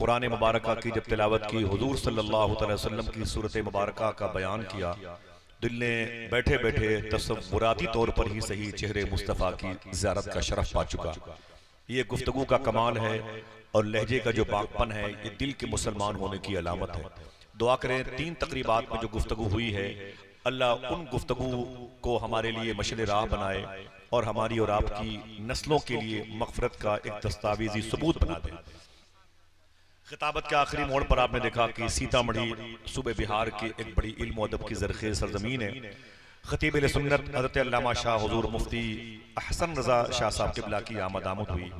कुरान मुबारक की जब तिलावत की, हुजूर सल्लल्लाहु अलैहि वसल्लम की सूरत मुबारक का बयान किया, दिल ने बैठे बैठे तसव्वुराती तौर पर ही सही चेहरे मुस्तफ़ा की ज़ियारत का शरफ पा चुका। ये गुफ्तगू का कमाल है और लहजे का जो बाकपन है, ये दिल के मुसलमान होने की अलामत है। दुआ करें 3 तकरीबात में जो गुफ्तगू हुई है, अल्लाह उन गुफ्तगू को हमारे लिए मशल राह बनाए और हमारी और आपकी नस्लों के लिए मग़फ़िरत का एक दस्तावेजी सबूत बना दे। खिताबत के आखिरी मोड़ पर आपने देखा कि सीतामढ़ी सूबे बिहार की एक बड़ी इल्म और अदब की ज़रख़ेज़ सरज़मीन है। खतीब अहले सुन्नत हज़रत अल्लामा शाह हुज़ूर मुफ्ती अहसन रज़ा शाह साहब क़िबला की आमद हुई।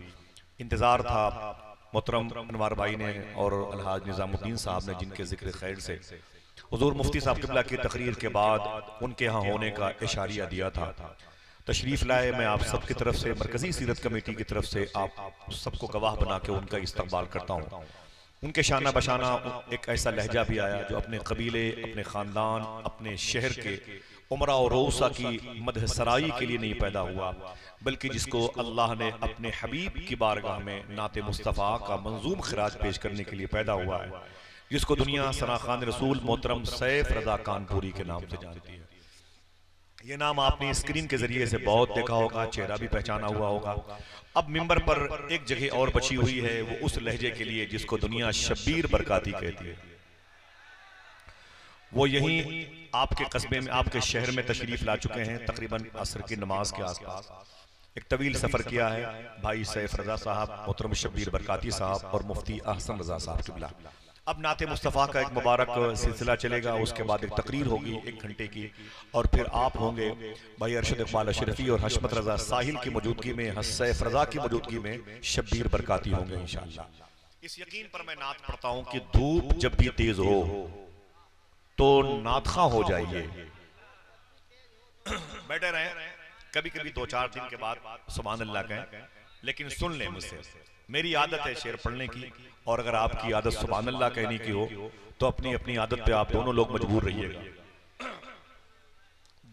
इंतज़ार था मोहतरम अनवार भाई ने और अलहाज निज़ामुद्दीन साहब ने, जिनके ज़िक्र खैर से हुज़ूर मुफ्ती साहब क़िबला की तकरीर के बाद उनके यहाँ होने का इशारिया दिया था। तशरीफ़ लाए, मैं आप सब की तरफ से, मरकज़ी सीरत कमेटी की तरफ से आप सबको गवाह बना के उनका इस्तक़बाल करता हूँ। उनके शाना बशाना एक ऐसा लहजा भी आया जो अपने कबीले, अपने ख़ानदान, अपने शहर के उमरा और रोसा की मदह सराई के लिए नहीं पैदा हुआ, बल्कि जिसको अल्लाह ने अपने हबीब की बारगाह में नाते मुस्तफ़ा का मंजूम खिराज पेश करने के लिए पैदा हुआ है, जिसको दुनिया सना खान रसूल मोहतरम सैफ रजा कानपुरी के नाम से जानती है। ये नाम आपने स्क्रीन के जरिए से बहुत देखा होगा, चेहरा भी पहचाना हुआ होगा। अब मिंबर पर एक जगह और बची हुई है, वो उस लहजे के लिए जिसको दुनिया शब्बीर बरकाती कहती है। वो यहीं आपके कस्बे में, आपके शहर में तशरीफ ला चुके हैं। तकरीबन असर की नमाज के आसपास एक तवील सफर किया है भाई सैफ रजा साहब, मोहतरम शब्बीर बरकाती साहब और मुफ्ती अहसन रजा साहब क़िबला। अब नाते मुस्तफ़ा का एक मुबारक सिलसिला चलेगा, उसके बाद एक तकरीर होगी 1 घंटे की, और फिर आप होंगे भाई अरशद इकबाल अशरफी और हशमत रजा साहिल की मौजूदगी में, सैफ रजा की मौजूदगी में शब्बीर बरकाती होंगे इंशाअल्लाह। इस यकीन पर मैं नात पढ़ता हूं कि धूप जब भी तेज हो तो नातखा हो जाइए। बैठे रहे, कभी कभी 2-4 दिन के बाद सुभान अल्लाह कहें, लेकिन सुन ले मुझसे, मेरी आदत है शेर पढ़ने की, और अगर आपकी आदत सुभान अल्लाह कहने की हो तो अपनी अपनी आदत पे आप दोनों लोग मजबूर रहिएगा।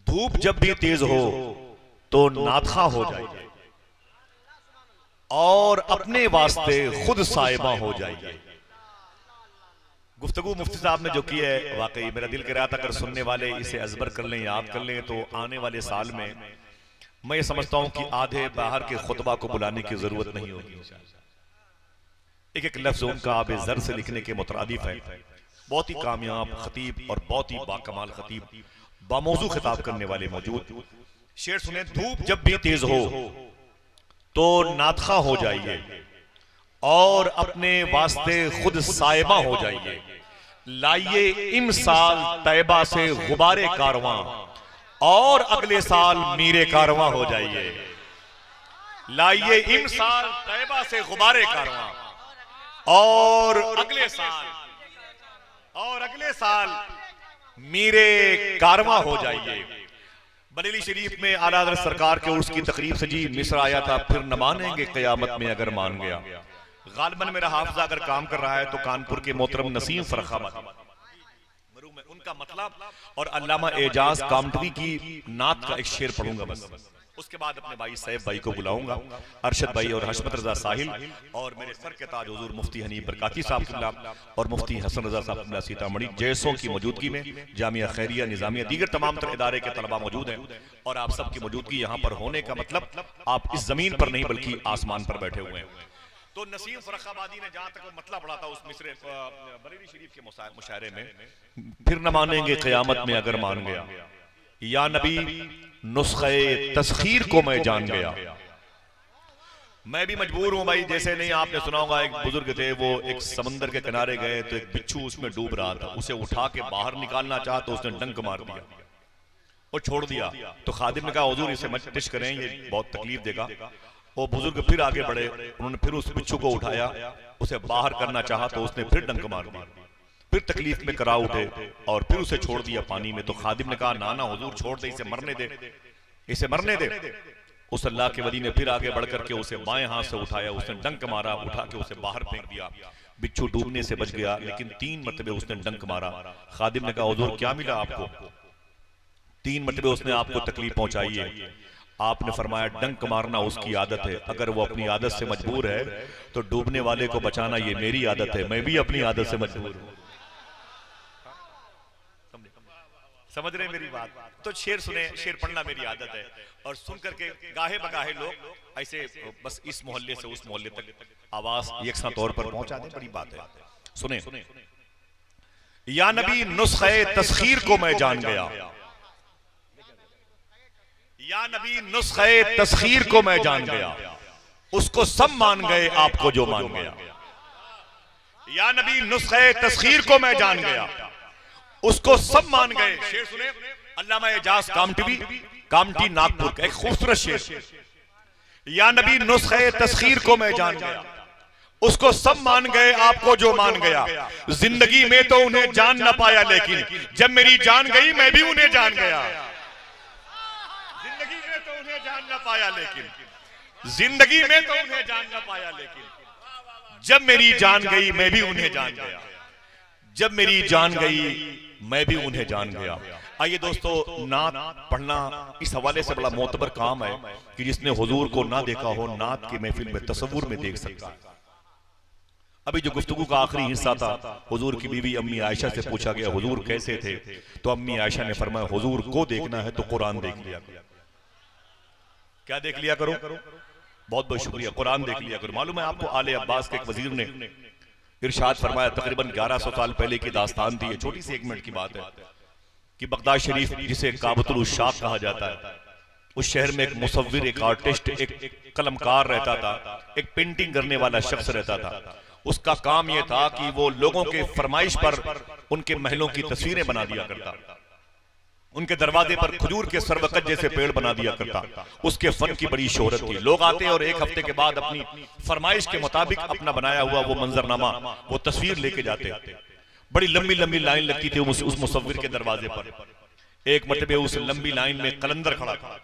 धूप जब भी तेज हो तो नातखा हो जाइए और अपने वास्ते खुद साहिबा हो जाइए। गुफ्तगू मुफ्ती साहब ने जो की है, वाकई मेरा दिल कह रहा था अगर सुनने वाले इसे अजबर कर लें, याद कर लें, तो आने वाले साल में मैं ये समझता हूं कि आधे बाहर के खुतबा को बुलाने की जरूरत नहीं होगी। एक एक लफ्ज उनका आबे ज़र से लिखने के मुतरादिफ है। बहुत ही कामयाब खतीब और बहुत ही बाकमाल खतीब, बामौजू खिताब करने वाले मौजूद। शेर सुने, धूप जब भी तेज हो तो नातखा हो जाइए और अपने वास्ते खुद साहिबा हो जाइए। लाइए इमसाल तैबा से गुबारे कारवां और अगले साल मीरे कारवां हो जाइए। लाइए इमसाल तैबा से गुबारे कारवां और अगले साल मीरे कारवां हो जाइए। बरेली शरीफ में आला हज़रत सरकार के उर्स की तकरीब से जी मिस्र आया था, फिर न मानेंगे क़यामत में अगर मान गया। गालिबन मेरा हाफिजा अगर काम कर रहा है तो कानपुर के मोहतरम नसीम फरखाबादी में उनका मतलब, और अल्लामा एजाज कामटवी की नात का एक शेर पढ़ूंगा बस। उसके बाद अपने भाई सैफ भाई को बुलाऊंगा, अरशद भाई और हशमत रजा साहिल, और मेरे सर के ताज हुजूर मुफ्ती हनीफ बरकाती साहब क़िबला और मुफ्ती हसन रजा साहब क़िबला सीतामढ़ी जैसों की मौजूदगी में जामिया खैरिया, निज़ामिया, दीगर तमाम तर इदारे के तलबा मौजूद हैं। और आप सबकी मौजूदगी यहाँ पर होने का मतलब आप इस जमीन पर नहीं बल्कि आसमान पर बैठे हुए हैं। तो नसीम फरखाबादी ने जहां तक मतला पढ़ा था उस मिस्र बरेली शरीफ के मुशायरे में, फिर न मानेंगे क़यामत में अगर मान गया, या नबी नुस्खे तस्खीर को मैं जान गया। मैं भी मजबूर हूं भाई, जैसे नहीं आपने सुना होगा, एक बुजुर्ग थे, वो एक समंदर के किनारे गए तो एक बिच्छू उसमें डूब रहा था, उसे उठा के बाहर निकालना चाहा तो उसने डंक मार दिया और छोड़ दिया। तो खादिम ने कहा हुजूर इसे मत डिश करें, ये बहुत तकलीफ देगा। वो बुजुर्ग फिर आगे बढ़े, उन्होंने फिर उस बिच्छू को उठाया, उसे बाहर करना चाहा तो उसने फिर डंक मार दिया, फिर तकलीफ में करा उठे और फिर उसे छोड़ दिया पानी में। तो खादिम ने कहा ना ना हुजूर छोड़ दे, इसे मरने दे, इसे मरने दे। उस अल्लाह के वली ने फिर आगे बढ़कर के उसे बाएं हाथ से उठाया, उसने डंक मारा, उठा के उसे बाहर फेंक दिया। बिच्छू डूबने से बच गया, लेकिन 3 मरतबे उसने डंक मारा। खादिम ने कहा हुजूर क्या मिला आपको? 3 मरतबे उसने आपको तकलीफ पहुंचाई है। आपने फरमाया डंक मारना उसकी आदत है, अगर वो अपनी आदत से मजबूर है तो डूबने वाले को बचाना ये मेरी आदत है, मैं भी अपनी आदत से मजबूर हूं। समझ रहे मेरी बात? तो शेर सुने, शेर पढ़ना मेरी आदत है, और सुन करके गाहे बगाहे लोग ऐसे बस इस मोहल्ले से उस मोहल्ले तक आवाज यकसा तौर पर पहुंचा दे, बड़ी बात है। सुने, या नबी नुस्खे तस्खीर को मैं जान गया, या नबी नुस्खे तस्खीर को मैं जान गया, उसको सब मान गए आपको जो मान गया। या नबी नुस्खे तस्खीर को मैं जान गया, उसको सब मान गए। शेर सुने, अल्लामा एजाज कामटी नागपुर का एक खूबसूरत शेर। या नबी नुस्खे तस्खीर को मैं जान गया, उसको सब मान गए आपको जो मान गया। जिंदगी में तो उन्हें जान ना पाया, लेकिन जब मेरी जान गई मैं भी उन्हें जान गया। जिंदगी में तो उन्हें जान ना पाया, लेकिन जिंदगी में तो उन्हें जान ना पाया, लेकिन जब मेरी जान गई मैं भी उन्हें जान गया। जब मेरी जान गई मैं भी उन्हें जान गया। आइए दोस्तों, नात पढ़ना इस हवाले से बड़ा मोतबर काम है कि जिसने हुजूर को ना देखा हो नात की महफिल में तसव्वुर में देख सकता है। अभी जो गुफ्तगू का आखिरी हिस्सा था, हुजूर की बीवी अम्मी आयशा से पूछा गया हुजूर कैसे थे, तो अम्मी आयशा ने फरमाया हुजूर को देखना है तो कुरान देख लिया करो। क्या देख लिया करो? बहुत बहुत शुक्रिया, कुरान देख लिया करो। मालूम है आपको, आले अब्बास के एक वजीर ने इरशाद फरमाया, तकरीबन 1100 साल पहले की दास्तान थी, छोटी सी 1 मिनट की बात है, कि बगदाद शरीफ जिसे काबतुल उशाक कहा जाता है, उस शहर में एक मुसव्विर, एक आर्टिस्ट, एक कलमकार रहता था, एक पेंटिंग करने वाला शख्स रहता था। उसका काम यह था कि वो लोगों के फरमाइश पर उनके महलों की तस्वीरें बना दिया करता, उनके दरवाजे पर खजूर के सरवकत जैसे पेड़ बना दिया करता। उसके फन की बड़ी शोहरत थी, लोग आते और 1 हफ्ते के बाद अपनी फरमाइश के मुताबिक अपना बनाया हुआ वो मंजरनामा, वो तस्वीर लेके जाते। बड़ी लंबी लंबी लाइन लगती थी उस मुसव्विर के दरवाजे पर। एक मरतबे उस लंबी लाइन में कलंदर खड़ा था,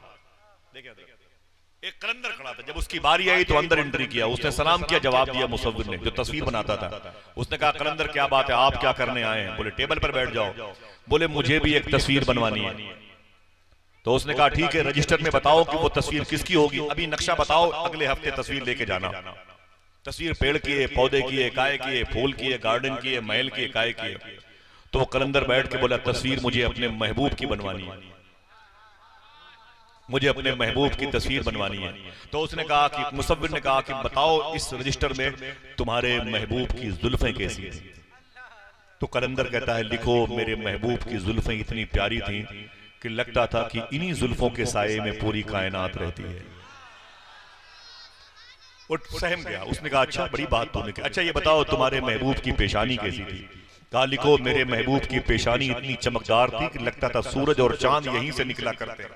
एक कलंदर खड़ा था। जब उसकी बारी आई तो अंदर एंट्री किया, उसने सलाम किया, जवाब दिया मुसव्विर ने जो तस्वीर बनाता था। उसने कहा कलंदर क्या बात है, आप क्या करने आए हैं? बोले टेबल पर बैठ जाओ। बोले मुझे भी एक तस्वीर बनवानी है। तो उसने कहा ठीक है, रजिस्टर में बताओ कि वो तस्वीर किसकी होगी, अभी नक्शा बताओ, अगले हफ्ते तस्वीर लेके जाना। तस्वीर पेड़ की है, पौधे की है, गाय की है, फूल की है, गार्डन की है, महल की है, गाय की है। तो वो कलंदर बैठ के बोला तस्वीर मुझे अपने महबूब की बनवानी है, मुझे अपने महबूब की तस्वीर बनवानी है। तो उसने कहा कि मुसव्विर ने कहा कि बताओ इस रजिस्टर में तुम्हारे महबूब की जुल्फें कैसी हैं? तो कलंदर कहता है लिखो मेरे महबूब की जुल्फें इतनी प्यारी थीं कि लगता था कि इन्हीं जुल्फों के साये में पूरी कायनात रहती है। वो सहम गया, उसने कहा अच्छा बड़ी बात तूने कही, अच्छा ये बताओ तुम्हारे महबूब की पेशानी कैसी थी? कहा लिखो मेरे महबूब की पेशानी इतनी चमकदार थी कि लगता था सूरज और चांद यहीं से निकला करते।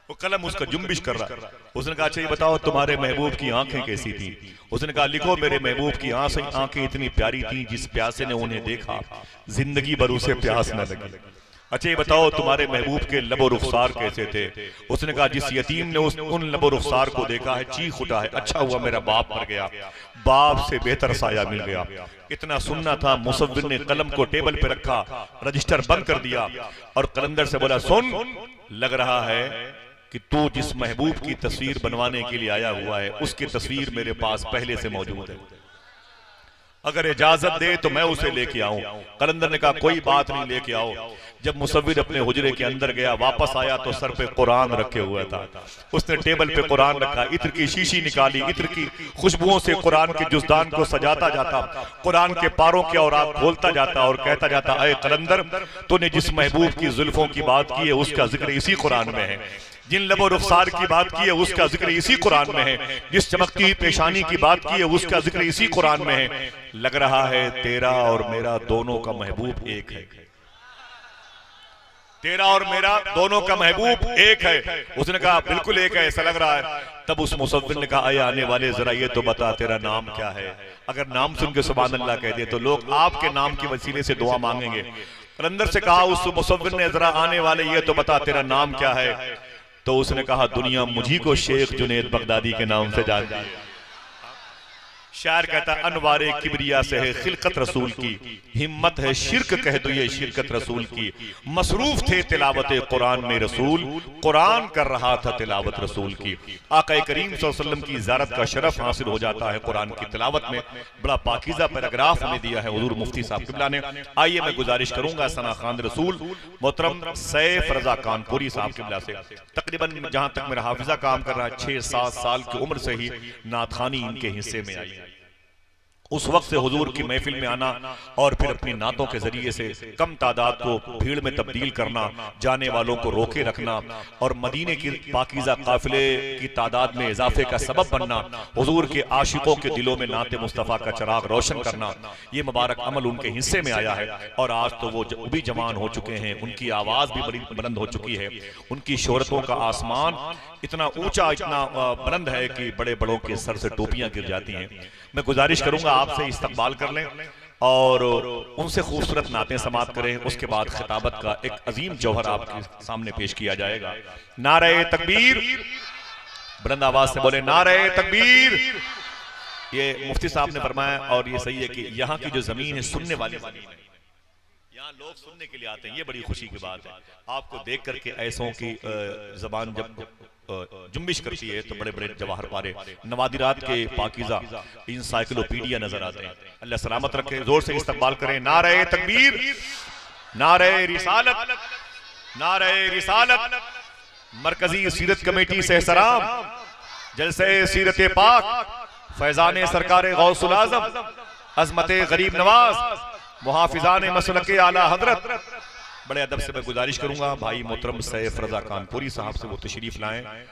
वो कलम उसका जुम्बिश कर रहा। उसने कहा अच्छा ये बताओ तुम्हारे महबूब की आंखें कैसी थी? उसने कहा लिखो मेरे महबूब की आंखें इतनी प्यारी थी जिस प्यासे ने उन्हें देखा जिंदगी भर उसे प्यास न लगी। अच्छा ये बताओ तुम्हारे महबूब के लबो रुखसार कैसे थे? उसने कहा जिस यतीम ने उन लबो रुखसार को देखा है चीख उठा है, अच्छा हुआ मेरा बाप मर गया, बाप से बेहतर साया मिल गया। इतना सुनना था, मुसव्विर ने कलम को टेबल पे रखा, रजिस्टर बंद कर दिया और कलंदर से बोला सुन, लग रहा है कि तू जिस महबूब की तस्वीर बनवाने के लिए आया हुआ है उसकी तस्वीर मेरे पास पहले से मौजूद है, अगर इजाजत दे तो मैं उसे लेके आऊं। कलंदर ने कहा कोई बात नहीं, लेके आओ। जब मुसव्विर अपने हुजरे के अंदर गया, वापस आया तो सर पे कुरान रखे हुआ था। उसने टेबल पे कुरान रखा, इत्र की शीशी निकाली, इत्र की खुशबुओं से कुरान के जुज़दान को सजाता जाता, कुरान के पारों के औरात खोलता जाता और कहता जाता अय कलंदर, तूने जिस महबूब की जुल्फों की बात की है उसका जिक्र इसी कुरान में है, जिन लबो रुखसार की बात की है उसका जिक्र इसी कुरान में है, जिस चमकती हुई पेशानी की बात की है उसका जिक्र इसी कुरान में है। लग रहा है तेरा और मेरा दोनों का महबूब एक है, तेरा और मेरा दोनों का महबूब एक है। उसने कहा बिल्कुल एक है, ऐसा लग रहा है। तब उस मुसव्विर ने कहा आए आने वाले जरा ये तो बता तेरा नाम क्या है? अगर नाम सुन के सुभान अल्लाह कह दे तो लोग आपके नाम के वसीले से दुआ मांगेंगे। कलंदर से कहा उस मुसव्विर ने जरा आने वाले ये तो बता तेरा नाम क्या है? तो उसने कहा दुनिया मुझी को शेख जुनैद बगदादी के नाम से जानती है, शायर कहता है अनवारे किबरिया से है खिलकत रसूल की, हिम्मत है शिरक कह दो ये शिरकत रसूल की। मसरूफ थे तिलावत कुरान में रसूल, कुरान कर रहा था तिलावत रसूल की। आका करीम सल्लल्लाहु अलैहि वसल्लम की ज़ियारत का शरफ हासिल हो जाता है कुरान की तिलावत में। बड़ा पाकीज़ा पैराग्राफ हमें दिया है हुजूर मुफ्ती साहब किबला ने। आइए मैं गुजारिश करूंगा सना खान रसूल मोहतरम सैफ रजा कानपुरी साहब किबला से, तकरीबन जहां तक मेरा हाफिजा काम कर रहा है 6-7 साल की उम्र से ही नातखानी इनके हिस्से में आई। उस वक्त से हुजूर की महफिल में आना और फिर अपनी नातों के जरिए से कम तादाद को भीड़ में तब्दील करना, जाने वालों को रोके रखना और मदीने की पाकीज़ा काफिले की तादाद में इजाफे का सबब बनना, हुजूर के आशिकों के दिलों में नाते मुस्तफ़ा का चिराग रोशन करना, ये मुबारक अमल उनके हिस्से में आया है। और आज तो वो भी जवान हो चुके हैं, उनकी आवाज़ भी बड़ी बुलंद हो चुकी है, उनकी शोहरतों का आसमान इतना ऊंचा इतना बुलंद है कि बड़े बड़ों के सर से टोपियां गिर जाती हैं। मैं गुजारिश करूंगा आपसे इस्तकबाल कर लें और उनसे खूबसूरत नातें समाप्त करें। उसके बाद खिताबत का एक अजीम जौहर आपके सामने पेश किया जाएगा। नारे तकबीर, बुलंद आवाज से बोले नारे तकबीर। ये मुफ्ती साहब ने फरमाया और ये सही है कि यहाँ की जो जमीन है सुनने वाली जमीन है, यहाँ लोग सुनने के लिए आते हैं, ये बड़ी खुशी की बात है। आपको देख करके ऐसों की जबान जब जुम्बिश करती है तो बड़े बड़े जवाहर पारे नवादिरात के पाकीज़ा इंसाइक्लोपीडिया नजर आते हैं। अल्लाह सलामत रखे, जोर से इस्तकबाल करें। नारे तकबीर, नारे रिसालत, नारे रिसालत। मरकजी सीरत कमेटी से सलाम, जलसे सीरत पाक, फैजान सरकार गौसुल आज़म, अज़मत गरीब नवाज, मुहाफिजान मसलक आला हजरत। बड़े अदब से मैं गुजारिश करूंगा भाई मोहतरम सैफ रजा कानपुरी साहब से वो तशरीफ लाएं।